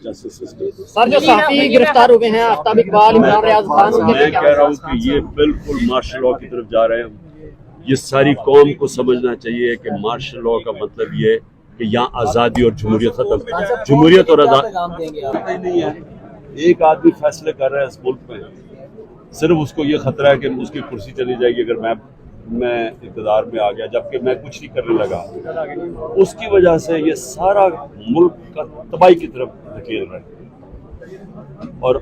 Justice system. Sir जो साथी गिरफ्तार हुए हैं आफ्ताब इकबाल, इमरान रियाज खान, मैं कह रहा हूँ कि ये बिल्कुल मार्शल लॉ की तरफ जा रहे हैं। ये सारी कौम को समझना चाहिए कि मार्शल लॉ का मतलब ये है कि यहाँ आज़ादी और जमहूरियत खत्म, जमहूरियत और आज़ादी नहीं है। एक आदमी फैसले कर रहा है इस मुल्क में, सिर्फ उसको ये खतरा है कि उसकी कुर्सी चली जाएगी अगर मैं इक़्तिदार में आ गया, जबकि मैं कुछ नहीं करने लगा। उसकी वजह से ये सारा मुल्क का तबाही की तरफ धकेल रहा है। और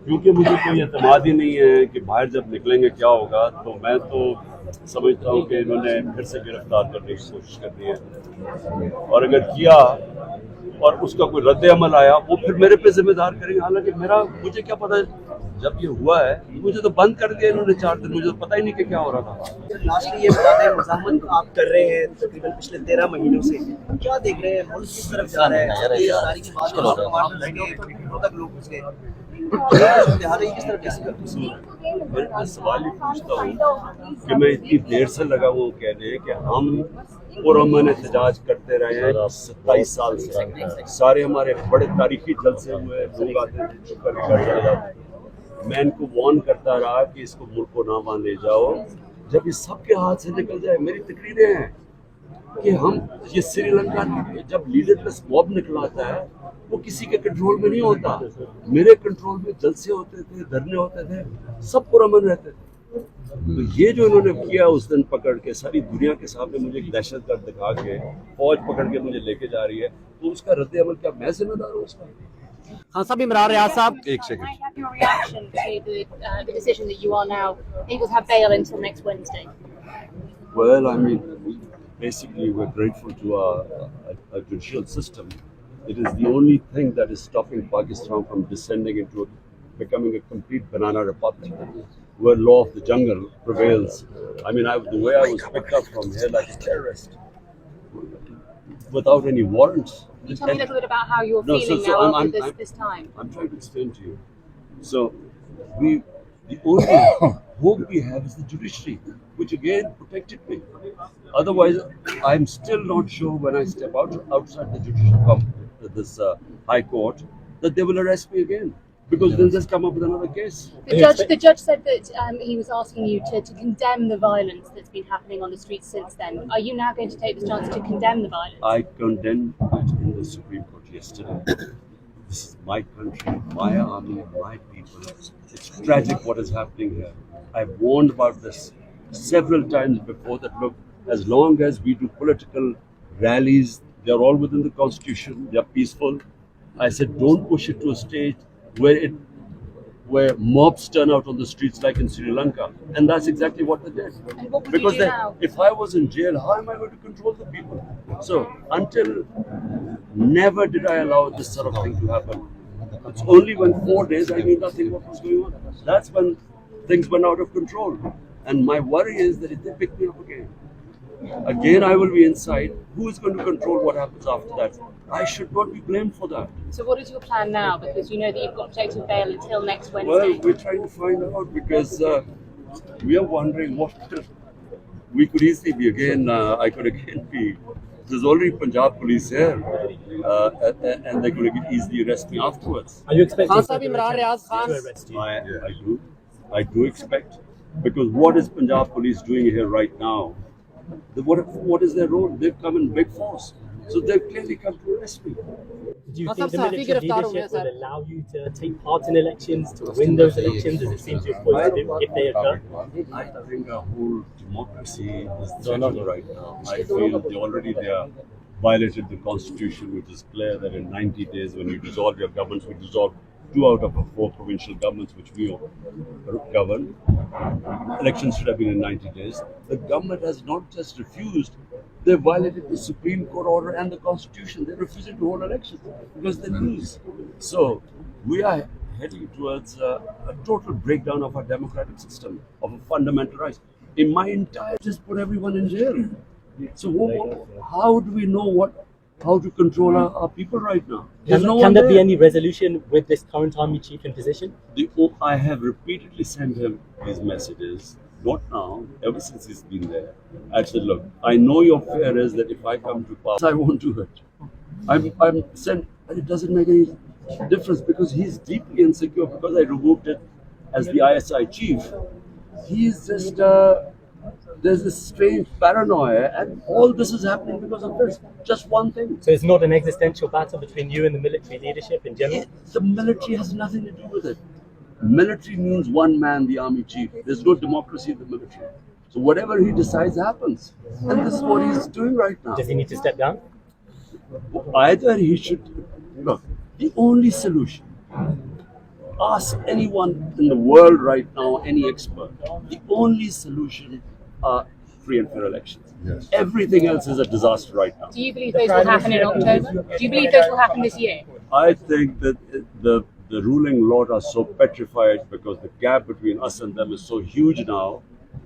क्योंकि मुझे कोई एतमाद ही नहीं है कि बाहर जब निकलेंगे क्या होगा, तो मैं तो समझता हूँ कि इन्होंने फिर से गिरफ्तार करने की कोशिश करनी है, और अगर किया और उसका कोई रद्द अमल आया वो फिर मेरे पे जिम्मेदार करेंगे। हालांकि मुझे क्या पता, जब ये हुआ है मुझे तो बंद कर दिया इन्होंने 4 दिन, मुझे तो पता ही नहीं कि क्या हो रहा था। लास्टली ये बता दें, मुजाहमत आप कर रहे हैं तकरीबन पिछले 13 महीनों से, क्या देख रहे हैं मुल्क किस तरफ जा रहा है? गिरफ्तारी के बाद लोग घुस गए, किस तरफ कैसे? मैं सवाल ही पूछता हूँ कि मैं इतनी देर से लगा वो कहने कि हम पुरअमन एहतजाज करते रहे हैं 27 साल से। सारे हमारे बड़े तारीखी जलसे हुए, लोग आते थे चुप करके घर चले जाते। मैं इनको वार्न करता रहा कि इसको मुल्क को ना वहाँ ले जाओ, जब ये सबके हाथ से निकल जाए। मेरी तकरीरें हैं कि हम ये श्रीलंका जब लीडरलेस मॉब निकलाता है वो किसी के कंट्रोल में नहीं होता। मेरे कंट्रोल में जलसे होते थे, धरने होते थे, सब पुरअमन रहते थे। तो ये जो इन्होंने किया उस दिन पकड़ के सारी दुनिया के सामने मुझे एक दहशतगर्द दिखा के फौज पकड़ के मुझे लेके जा रही है, तो उसका रद्द अमल क्या मैं जिम्मेदार हूँ उसका? खान साहब, इमरान रियाज साहब, एक second. Your reaction to the decision that you are now able to have bail until next Wednesday? Well, I mean, basically we're grateful to our judicial system. It is the only thing that is stopping Pakistan from descending into becoming a complete banana republic, where law of the jungle prevails. I mean, the way I was picked up from here like a terrorist, without any warrants. Can you tell me a little bit about how you're feeling now after this time? I'm trying to explain to you. So, the only hope we have is the judiciary, which again protected me. Otherwise, I'm still not sure when I step outside the judicial high court that they will arrest me again, because they'll just come up with another case. The judge said that he was asking you to condemn the violence that's been happening on the streets since then. Are you now going to take this chance to condemn the violence? I condemned it in the Supreme Court yesterday. This is my country, my army, my people. It's tragic what is happening here. I've warned about this several times before, that look, as long as we do political rallies, they're all within the Constitution, they're peaceful. I said, don't push it to a stage where mobs turn out on the streets like in Sri Lanka, and that's exactly what they did. And what will Because you do now? if I was in jail, how am I going to control the people? So never did I allow this sort of thing to happen. It's only when 4 days I knew nothing what was going on. That's when things went out of control. And my worry is that if they pick me up again I will be inside. Who is going to control what happens after that? I should not be blamed for that. So what is your plan now? Because you know that you've got protected bail until next Wednesday. Well, we're trying to find out, because we are wondering what we could easily be again. I could again be. There's already Punjab police here, and they're going to easily arrest me afterwards. Are you expecting Khan साहब, Imran Riaz Khan, to arrest you? I do expect, because what is Punjab police doing here right now? What is their role? They've come in big force, so they've clearly come to arrest me. Do you Well, think the साथी military गिरफ्तार हो गए, leadership sir. will allow you to take part in elections, to win those elections, as it seems you're poised to do, if they occur? I think our whole democracy is threatened right now. I feel they are violated the constitution, which is clear that in 90 days, when you dissolve your governments, we dissolve 2 out of 4 provincial governments which we govern. Elections should have been in 90 days. The government has not just refused, they violated the Supreme Court order and the Constitution. They're refusing to hold elections because they lose. So we are heading towards a total breakdown of our democratic system, of a fundamental rights. In my entire, just put everyone in jail. So how do we know how to control our people right now? There's no Can one there be there. any resolution with this current army chief in position? I have repeatedly sent him his messages, not now, ever since he's been there. I said, look, I know your fear is that if I come to power, I won't do it. I'm sent And it doesn't make any difference because he's deeply insecure because I removed it as the ISI chief. He's just, there's this strange paranoia, and all this is happening because of this. Just one thing. So it's not an existential battle between you and the military leadership in general? The military has nothing to do with it. Military means one man, the army chief. There's no democracy in the military. So whatever he decides happens. And this is what he's doing right now. Does he need to step down? Either he should, look, the only solution, ask anyone in the world right now, any expert, the only solution are free and fair elections. Yes. Everything else is a disaster right now. Do you believe those will happen in October? Do you believe those will happen this year? I think that the ruling lot are so petrified because the gap between us and them is so huge now.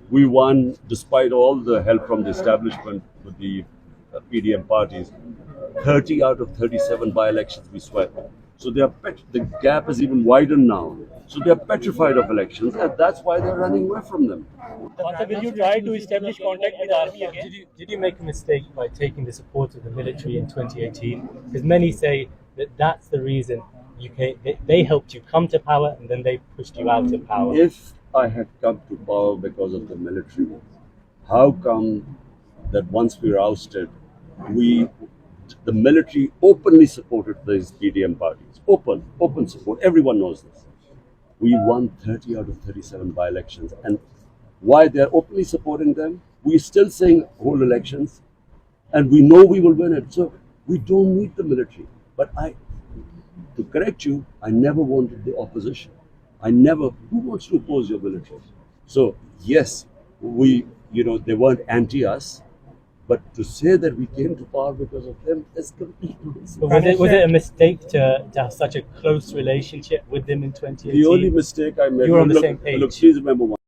We won despite all the help from the establishment with the PDM parties. 30 out of 37 by-elections we swept. So they are the gap is even widened now. So they are petrified of elections, and that's why they're running away from them. Will you try to establish contact with army again? Did you make a mistake by taking the support of the military in 2018? Because many say that that's the reason they helped you come to power and then they pushed you out of power. If I had come to power because of the military, how come that once we were ousted, the military openly supported these PDM parties? Open support. Everyone knows this. We won 30 out of 37 by-elections. And why they're openly supporting them? We're still saying hold elections, and we know we will win it. So we don't need the military. But to correct you, I never wanted the opposition. Who wants to oppose your military? So yes, they weren't anti-us, but to say that we came to power because of them is complete nonsense. But was it a mistake to have such a close relationship with them in 2018? The only mistake I made. You were on the same page. Look, please remember one.